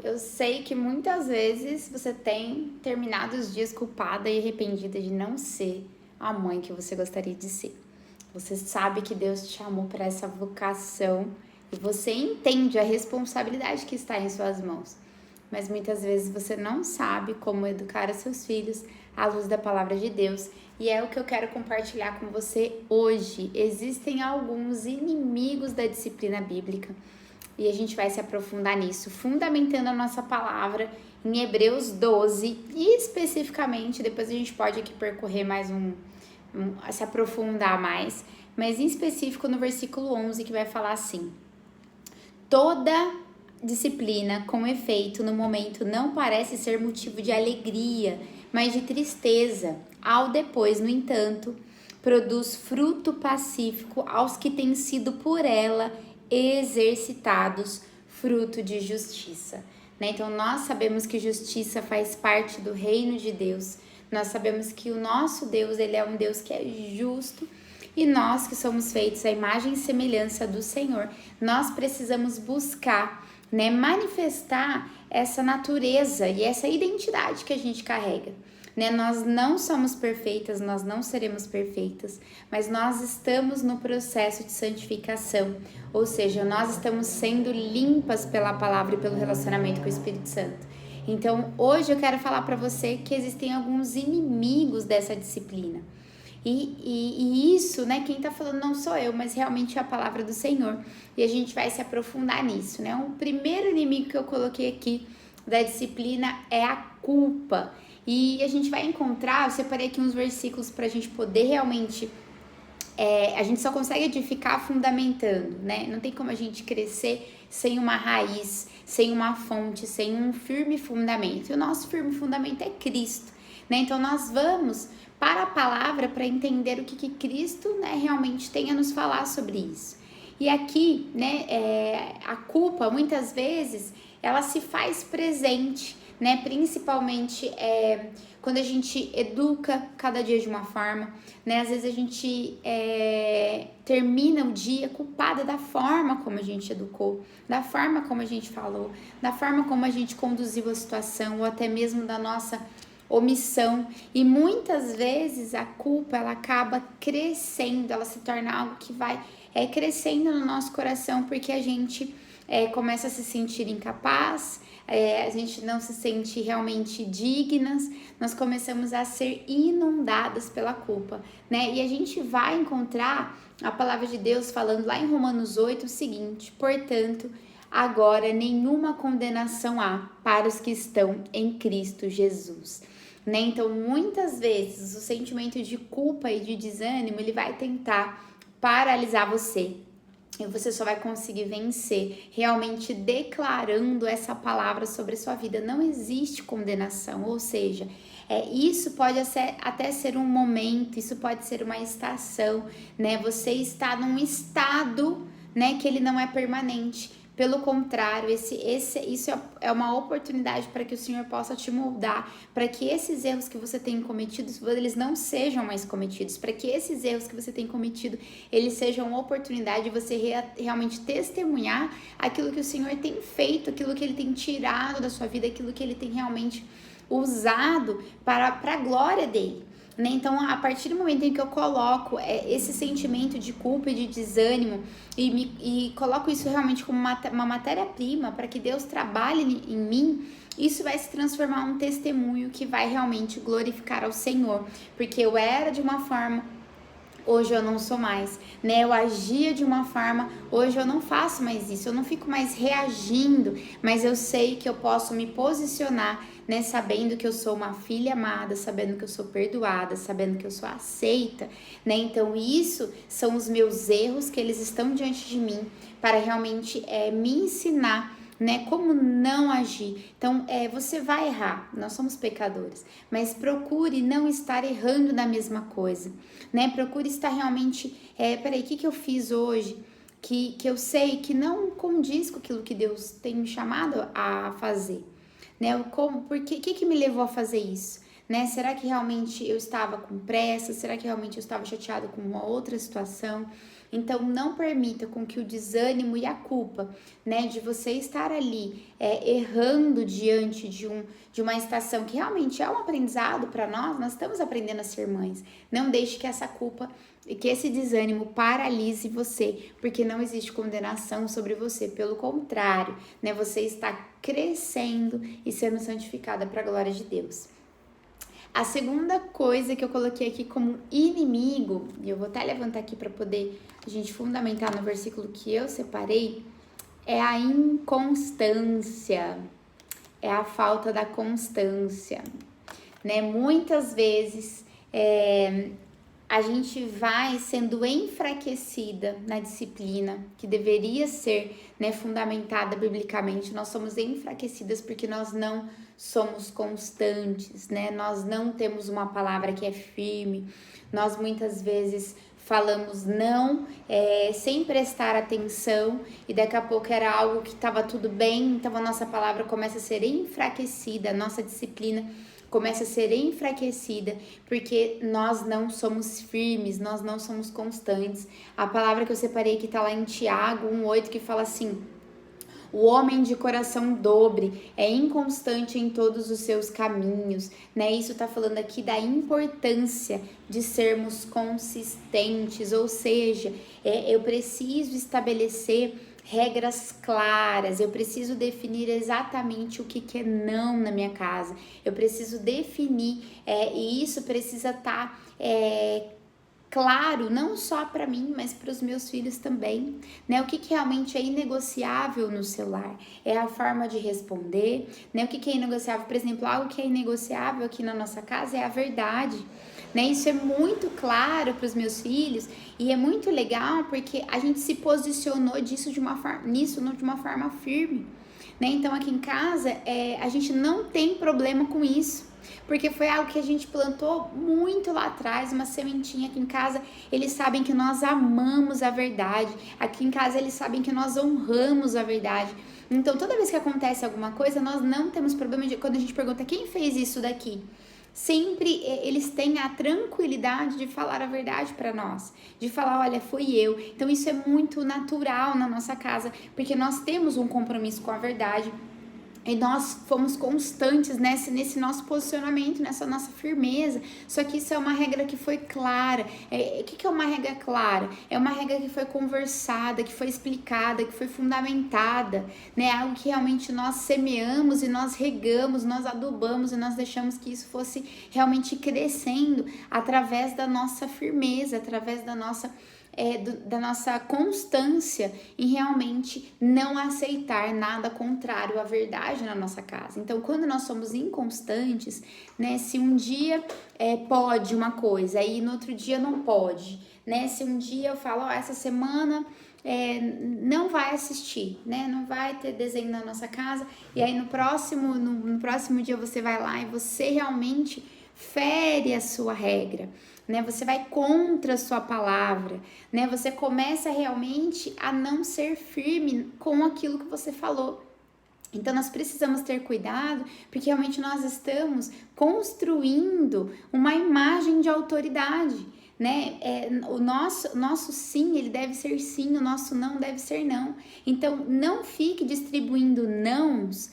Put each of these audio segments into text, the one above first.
eu sei que muitas vezes você tem terminado os dias culpada e arrependida de não ser a mãe que você gostaria de ser. Você sabe que Deus te chamou para essa vocação e você entende a responsabilidade que está em suas mãos. Mas muitas vezes você não sabe como educar os seus filhos à luz da palavra de Deus. E é o que eu quero compartilhar com você hoje. Existem alguns inimigos da disciplina bíblica e a gente vai se aprofundar nisso, fundamentando a nossa palavra em Hebreus 12 e especificamente, depois a gente pode aqui percorrer mais se aprofundar mais, mas em específico no versículo 11 que vai falar assim: toda disciplina com efeito no momento não parece ser motivo de alegria, mas de tristeza. Ao depois, no entanto, produz fruto pacífico aos que têm sido por ela exercitados, fruto de justiça. Então, nós sabemos que justiça faz parte do reino de Deus. Nós sabemos que o nosso Deus, ele é um Deus que é justo. E nós que somos feitos à imagem e semelhança do Senhor, nós precisamos buscar, manifestar essa natureza e essa identidade que a gente carrega. Nós não somos perfeitas, nós não seremos perfeitas, mas nós estamos no processo de santificação, ou seja, nós estamos sendo limpas pela palavra e pelo relacionamento com o Espírito Santo. Então, hoje eu quero falar para você que existem alguns inimigos dessa disciplina. E isso, quem tá falando não sou eu, mas realmente é a palavra do Senhor. E a gente vai se aprofundar nisso, O primeiro inimigo que eu coloquei aqui da disciplina é a culpa. E a gente vai encontrar, eu separei aqui uns versículos pra gente poder realmente... a gente só consegue edificar fundamentando, Não tem como a gente crescer sem uma raiz, sem uma fonte, sem um firme fundamento. E o nosso firme fundamento é Cristo, Então nós vamos para a palavra para entender o que Cristo, realmente tem a nos falar sobre isso. E aqui, a culpa, muitas vezes, ela se faz presente, principalmente quando a gente educa cada dia de uma forma, Às vezes a gente termina o dia culpada da forma como a gente educou, da forma como a gente falou, da forma como a gente conduziu a situação, ou até mesmo da nossa omissão. E muitas vezes a culpa, ela acaba crescendo, ela se torna algo que vai crescendo no nosso coração, porque a gente começa a se sentir incapaz, a gente não se sente realmente dignas, nós começamos a ser inundadas pela culpa, E a gente vai encontrar a palavra de Deus falando lá em Romanos 8 o seguinte: portanto, agora nenhuma condenação há para os que estão em Cristo Jesus. Então, muitas vezes, o sentimento de culpa e de desânimo, ele vai tentar paralisar você. E você só vai conseguir vencer realmente declarando essa palavra sobre a sua vida. Não existe condenação, ou seja, isso pode até ser um momento, isso pode ser uma estação, Você está num estado, que ele não é permanente. Pelo contrário, isso é uma oportunidade para que o Senhor possa te moldar, para que esses erros que você tem cometido, eles não sejam mais cometidos, para que esses erros que você tem cometido, eles sejam uma oportunidade de você realmente testemunhar aquilo que o Senhor tem feito, aquilo que Ele tem tirado da sua vida, aquilo que Ele tem realmente usado para a glória dEle. Então, a partir do momento em que eu coloco esse sentimento de culpa e de desânimo e coloco isso realmente como uma matéria-prima para que Deus trabalhe em mim, isso vai se transformar em um testemunho que vai realmente glorificar ao Senhor, porque eu era de uma forma, hoje eu não sou mais, Eu agia de uma forma, hoje eu não faço mais isso, eu não fico mais reagindo, mas eu sei que eu posso me posicionar, sabendo que eu sou uma filha amada, sabendo que eu sou perdoada, sabendo que eu sou aceita, Então isso são os meus erros que eles estão diante de mim para realmente me ensinar, como não agir. Então, você vai errar, nós somos pecadores, mas procure não estar errando na mesma coisa, Procure estar realmente, peraí, o que eu fiz hoje que eu sei que não condiz com aquilo que Deus tem me chamado a fazer, Por que me levou a fazer isso? Será que realmente eu estava com pressa? Será que realmente eu estava chateada com uma outra situação? Então, não permita com que o desânimo e a culpa, né, de você estar ali errando diante de uma estação que realmente é um aprendizado para nós estamos aprendendo a ser mães. Não deixe que essa culpa e que esse desânimo paralise você, porque não existe condenação sobre você. Pelo contrário, né, você está crescendo e sendo santificada para a glória de Deus. A segunda coisa que eu coloquei aqui como inimigo, e eu vou até levantar aqui para poder a gente fundamentar no versículo que eu separei, é a inconstância, é a falta da constância, né? Muitas vezes a gente vai sendo enfraquecida na disciplina, que deveria ser, né, fundamentada biblicamente. Nós somos enfraquecidas porque nós não somos constantes, né? Nós não temos uma palavra que é firme. Nós muitas vezes falamos não, sem prestar atenção, e daqui a pouco era algo que estava tudo bem, então a nossa palavra começa a ser enfraquecida, a nossa disciplina começa a ser enfraquecida, porque nós não somos firmes, nós não somos constantes. A palavra que eu separei que está lá em Tiago 1,8, que fala assim: o homem de coração dobre é inconstante em todos os seus caminhos, né? Isso tá falando aqui da importância de sermos consistentes, ou seja, eu preciso estabelecer regras claras, eu preciso definir exatamente o que é não na minha casa, eu preciso definir, e isso precisa estar claro, não só para mim, mas para os meus filhos também, né? O que realmente é inegociável no seu lar? É a forma de responder, né? O que é inegociável? Por exemplo, algo que é inegociável aqui na nossa casa é a verdade, né? Isso é muito claro para os meus filhos e é muito legal porque a gente se posicionou nisso de uma forma firme, né? Então aqui em casa a gente não tem problema com isso, porque foi algo que a gente plantou muito lá atrás, uma sementinha. Aqui em casa eles sabem que nós amamos a verdade, aqui em casa eles sabem que nós honramos a verdade. Então toda vez que acontece alguma coisa, nós não temos problema quando a gente pergunta quem fez isso daqui. Sempre eles têm a tranquilidade de falar a verdade para nós, de falar, olha, fui eu. Então isso é muito natural na nossa casa, porque nós temos um compromisso com a verdade. E nós fomos constantes nesse nosso posicionamento, nessa nossa firmeza. Só que isso é uma regra que foi clara. O que é uma regra clara? É uma regra que foi conversada, que foi explicada, que foi fundamentada, né? Algo que realmente nós semeamos e nós regamos, nós adubamos e nós deixamos que isso fosse realmente crescendo através da nossa firmeza, através da nossa constância em realmente não aceitar nada contrário à verdade na nossa casa. Então, quando nós somos inconstantes, né, se um dia pode uma coisa e no outro dia não pode, né, se um dia eu falo, essa semana não vai assistir, né, não vai ter desenho na nossa casa, e aí no próximo dia você vai lá e você realmente fere a sua regra, né? Você vai contra a sua palavra, né? Você começa realmente a não ser firme com aquilo que você falou. Então, nós precisamos ter cuidado, porque realmente nós estamos construindo uma imagem de autoridade, né? O nosso sim, ele deve ser sim, o nosso não deve ser não. Então, não fique distribuindo nãos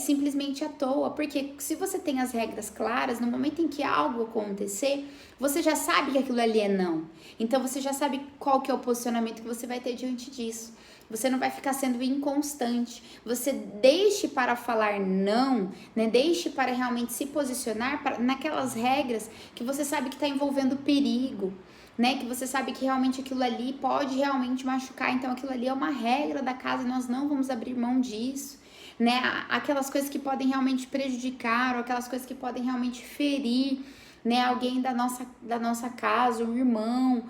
simplesmente à toa, porque se você tem as regras claras, no momento em que algo acontecer, você já sabe que aquilo ali é não. Então, você já sabe qual que é o posicionamento que você vai ter diante disso. Você não vai ficar sendo inconstante. Você deixe para falar não, né? Deixe para realmente se posicionar naquelas regras que você sabe que está envolvendo perigo, né? Que você sabe que realmente aquilo ali pode realmente machucar. Então aquilo ali é uma regra da casa e nós não vamos abrir mão disso, né? Aquelas coisas que podem realmente prejudicar ou aquelas coisas que podem realmente ferir, né? Alguém da nossa casa, um irmão,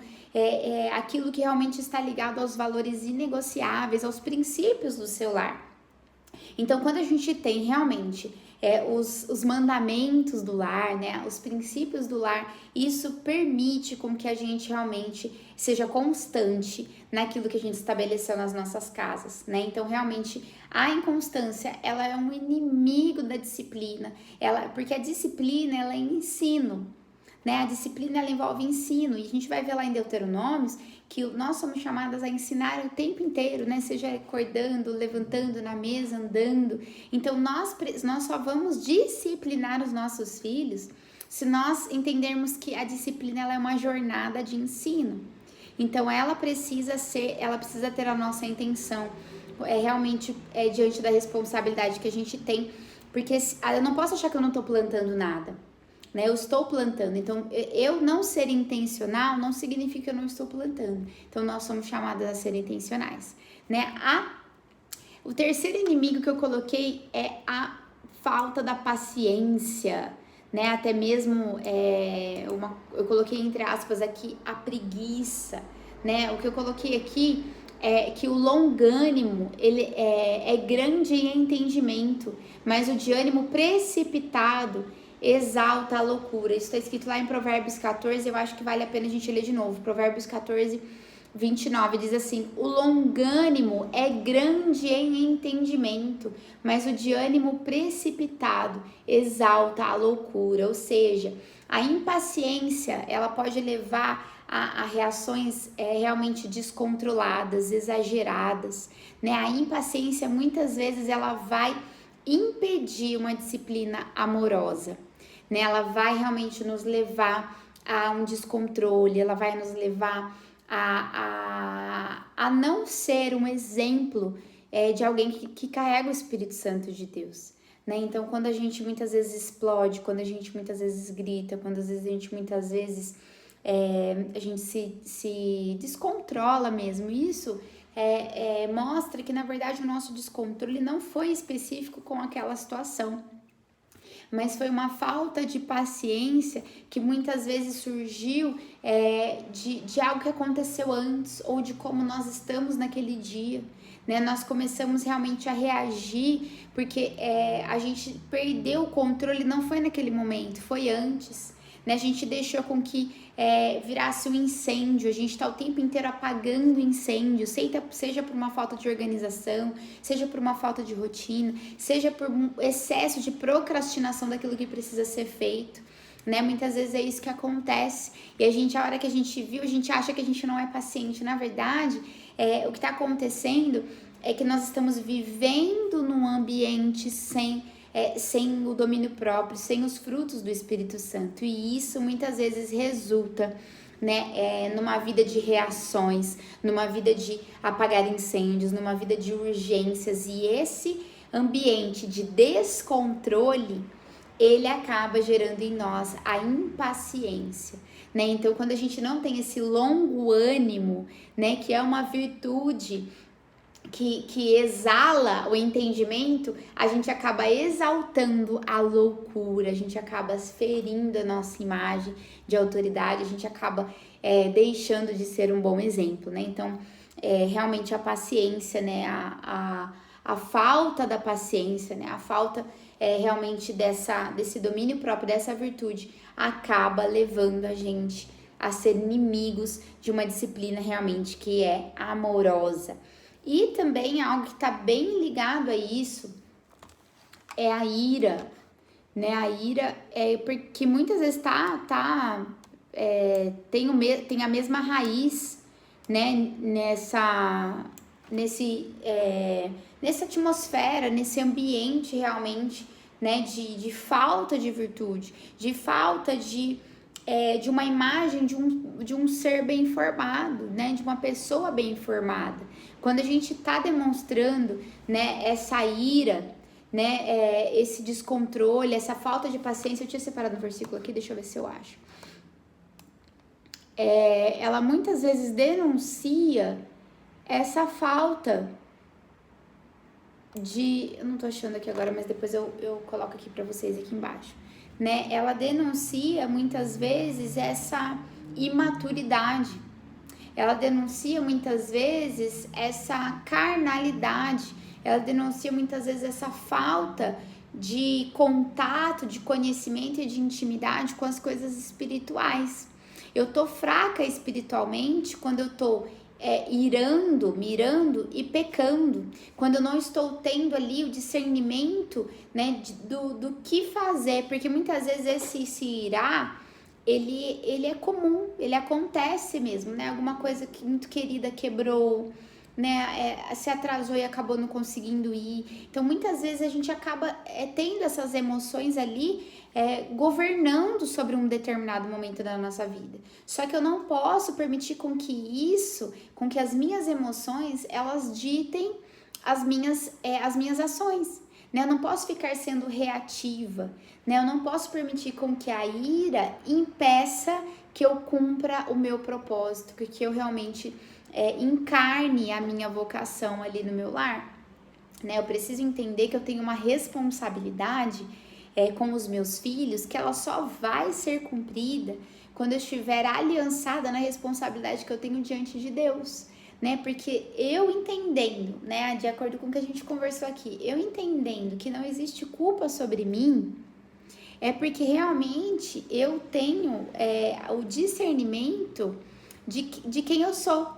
aquilo que realmente está ligado aos valores inegociáveis, aos princípios do seu lar. Então, quando a gente tem realmente os mandamentos do lar, né, os princípios do lar, isso permite com que a gente realmente seja constante naquilo que a gente estabeleceu nas nossas casas, né? Então, realmente, a inconstância, ela é um inimigo da disciplina, porque a disciplina, ela é ensino, né? A disciplina, ela envolve ensino, e a gente vai ver lá em Deuteronômios que nós somos chamadas a ensinar o tempo inteiro, né? Seja acordando, levantando na mesa, andando. Então, nós só vamos disciplinar os nossos filhos se nós entendermos que a disciplina, ela é uma jornada de ensino. Então, ela precisa ter a nossa intenção, realmente diante da responsabilidade que a gente tem, porque eu não posso achar que eu não estou plantando nada, né? Eu estou plantando, então eu não ser intencional não significa que eu não estou plantando. Então, nós somos chamadas a ser intencionais, né? O terceiro inimigo que eu coloquei é a falta da paciência, né? Até mesmo eu coloquei entre aspas aqui a preguiça, né? O que eu coloquei aqui é que o longânimo, ele é grande em entendimento, mas o de ânimo precipitado exalta a loucura. Isso está escrito lá em Provérbios 14, eu acho que vale a pena a gente ler de novo. Provérbios 14, 29 diz assim: o longânimo é grande em entendimento, mas o de ânimo precipitado exalta a loucura. Ou seja, a impaciência, ela pode levar a reações realmente descontroladas, exageradas, né? A impaciência, muitas vezes, ela vai impedir uma disciplina amorosa, né? Ela vai realmente nos levar a um descontrole, ela vai nos levar a não ser um exemplo de alguém que carrega o Espírito Santo de Deus, né? Então, quando a gente muitas vezes explode, quando a gente muitas vezes grita, quando às vezes a gente muitas vezes a gente se descontrola mesmo, isso mostra que na verdade o nosso descontrole não foi específico com aquela situação, mas foi uma falta de paciência que muitas vezes surgiu de algo que aconteceu antes, ou de como nós estamos naquele dia, né? Nós começamos realmente a reagir porque a gente perdeu o controle, não foi naquele momento, foi antes, né? A gente deixou com que virasse um incêndio, a gente está o tempo inteiro apagando incêndio, seja por uma falta de organização, seja por uma falta de rotina, seja por um excesso de procrastinação daquilo que precisa ser feito, né? Muitas vezes é isso que acontece, e a hora que a gente viu, a gente acha que a gente não é paciente. Na verdade, o que está acontecendo é que nós estamos vivendo num ambiente sem o domínio próprio, sem os frutos do Espírito Santo, e isso muitas vezes resulta, né, numa vida de reações, numa vida de apagar incêndios, numa vida de urgências, e esse ambiente de descontrole, ele acaba gerando em nós a impaciência, né? Então, quando a gente não tem esse longo ânimo, né, que é uma virtude que exala o entendimento, a gente acaba exaltando a loucura, a gente acaba ferindo a nossa imagem de autoridade, a gente acaba deixando de ser um bom exemplo, né? Então, realmente a paciência, né? A falta da paciência, né? A falta realmente desse domínio próprio, dessa virtude, acaba levando a gente a ser inimigos de uma disciplina realmente que é amorosa. E também algo que está bem ligado a isso é a ira, né? A ira porque muitas vezes tem a mesma raiz, né? Nessa atmosfera, nesse ambiente realmente, né? De falta de virtude, de falta de uma imagem de um ser bem formado, né? De uma pessoa bem formada. Quando a gente está demonstrando, né, essa ira, né, esse descontrole, essa falta de paciência, eu tinha separado um versículo aqui, deixa eu ver se eu acho. Ela muitas vezes denuncia essa falta eu não tô achando aqui agora, mas depois eu coloco aqui para vocês aqui embaixo, né? Ela denuncia muitas vezes essa imaturidade. Ela denuncia muitas vezes essa carnalidade, ela denuncia muitas vezes essa falta de contato, de conhecimento e de intimidade com as coisas espirituais. Eu tô fraca espiritualmente quando eu tô mirando e pecando, quando eu não estou tendo ali o discernimento, né, do que fazer, porque muitas vezes esse irar, ele é comum, ele acontece mesmo, né? Alguma coisa que muito querida quebrou, né? Se atrasou e acabou não conseguindo ir. Então, muitas vezes a gente acaba tendo essas emoções ali, governando sobre um determinado momento da nossa vida. Só que eu não posso permitir com que as minhas emoções, elas ditem as minhas ações. Né? Eu não posso ficar sendo reativa, né? Eu não posso permitir com que a ira impeça que eu cumpra o meu propósito, que eu realmente encarne a minha vocação ali no meu lar. Né? Eu preciso entender que eu tenho uma responsabilidade com os meus filhos, que ela só vai ser cumprida quando eu estiver aliançada na responsabilidade que eu tenho diante de Deus. Né? Porque eu entendendo, né, de acordo com o que a gente conversou aqui, eu entendendo que não existe culpa sobre mim, é porque realmente eu tenho o discernimento de quem eu sou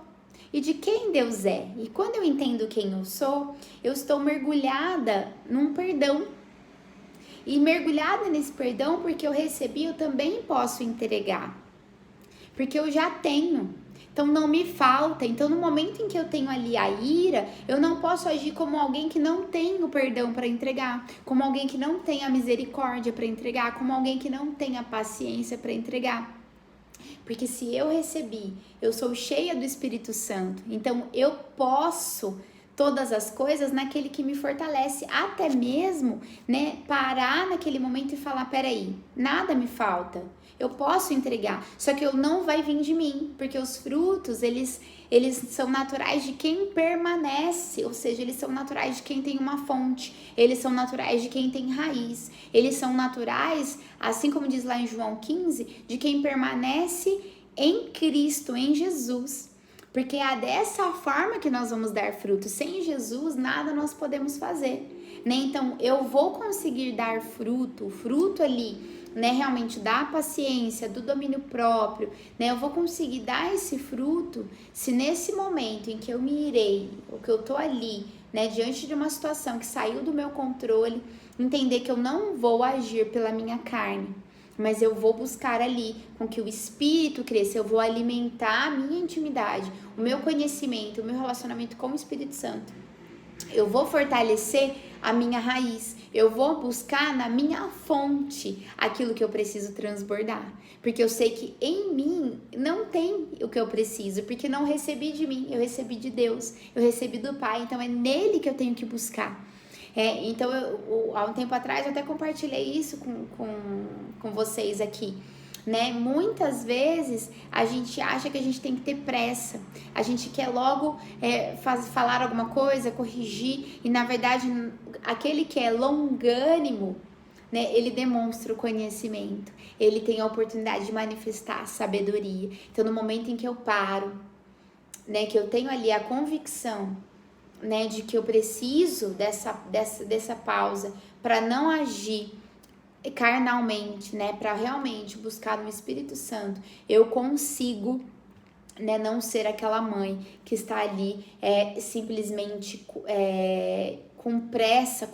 e de quem Deus é. E quando eu entendo quem eu sou, eu estou mergulhada num perdão. E mergulhada nesse perdão, porque eu recebi, eu também posso entregar. Porque eu já tenho. Então não me falta. Então no momento em que eu tenho ali a ira, eu não posso agir como alguém que não tem o perdão para entregar, como alguém que não tem a misericórdia para entregar, como alguém que não tem a paciência para entregar. Porque se eu recebi, eu sou cheia do Espírito Santo, então eu posso todas as coisas naquele que me fortalece, até mesmo, né, parar naquele momento e falar, peraí, nada me falta. Eu posso entregar, só que eu não vai vir de mim, porque os frutos, eles são naturais de quem permanece, ou seja, eles são naturais de quem tem uma fonte, eles são naturais de quem tem raiz, eles são naturais, assim como diz lá em João 15, de quem permanece em Cristo, em Jesus. Porque é dessa forma que nós vamos dar fruto. Sem Jesus, nada nós podemos fazer. Né? Então, eu vou conseguir dar fruto, o fruto ali, né, realmente da paciência, do domínio próprio, né? Eu vou conseguir dar esse fruto se nesse momento em que eu me irei, ou que eu tô ali, né, diante de uma situação que saiu do meu controle, entender que eu não vou agir pela minha carne, mas eu vou buscar ali com que o Espírito cresça, eu vou alimentar a minha intimidade, o meu conhecimento, o meu relacionamento com o Espírito Santo. Eu vou fortalecer a minha raiz, eu vou buscar na minha fonte aquilo que eu preciso transbordar, porque eu sei que em mim não tem o que eu preciso, porque não recebi de mim, eu recebi de Deus, eu recebi do Pai, então é nele que eu tenho que buscar. Então, há um tempo atrás, eu até compartilhei isso com vocês aqui, né? Muitas vezes, a gente acha que a gente tem que ter pressa, a gente quer logo falar alguma coisa, corrigir, e na verdade, aquele que é longânimo, né? Ele demonstra o conhecimento, ele tem a oportunidade de manifestar a sabedoria. Então, no momento em que eu paro, né? Que eu tenho ali a convicção, né, de que eu preciso dessa pausa para não agir carnalmente, né, para realmente buscar no Espírito Santo, eu consigo, né, não ser aquela mãe que está ali simplesmente com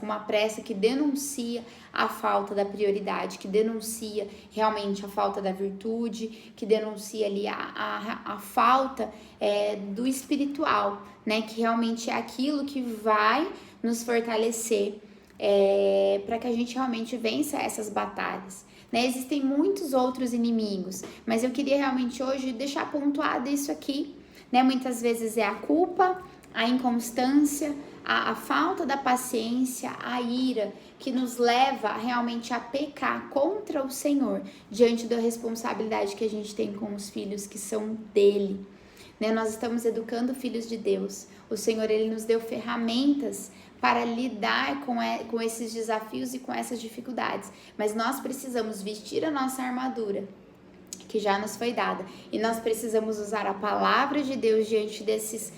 uma pressa que denuncia a falta da prioridade, que denuncia realmente a falta da virtude, que denuncia ali a falta do espiritual, né? Que realmente é aquilo que vai nos fortalecer para que a gente realmente vença essas batalhas. Né? Existem muitos outros inimigos, mas eu queria realmente hoje deixar pontuado isso aqui. Né? Muitas vezes é a culpa, a inconstância, a falta da paciência, a ira, que nos leva realmente a pecar contra o Senhor, diante da responsabilidade que a gente tem com os filhos que são dele. Né? Nós estamos educando filhos de Deus. O Senhor, ele nos deu ferramentas para lidar com esses desafios e com essas dificuldades. Mas nós precisamos vestir a nossa armadura, que já nos foi dada. E nós precisamos usar a palavra de Deus diante desses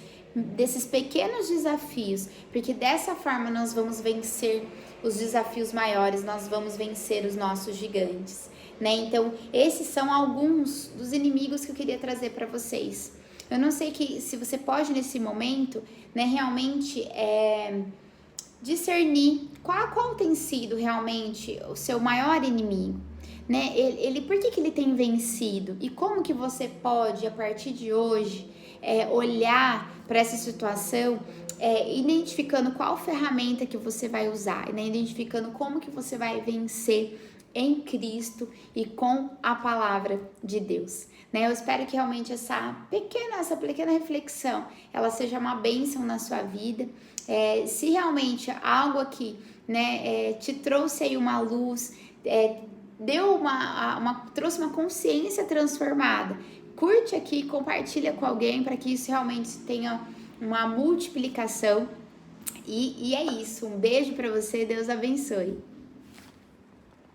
pequenos desafios, porque dessa forma nós vamos vencer os desafios maiores, nós vamos vencer os nossos gigantes, né? Então, esses são alguns dos inimigos que eu queria trazer para vocês. Eu não sei se você pode nesse momento, né, realmente discernir qual tem sido realmente o seu maior inimigo, né? Por que que ele tem vencido? E como que você pode, a partir de hoje, olhar para essa situação, identificando qual ferramenta que você vai usar, né? Identificando como que você vai vencer em Cristo e com a palavra de Deus, né? Eu espero que realmente essa pequena reflexão, ela seja uma bênção na sua vida. Se realmente algo aqui, né, te trouxe aí uma luz, trouxe uma consciência transformada, curte aqui, compartilha com alguém para que isso realmente tenha uma multiplicação. E é isso. Um beijo para você, Deus abençoe.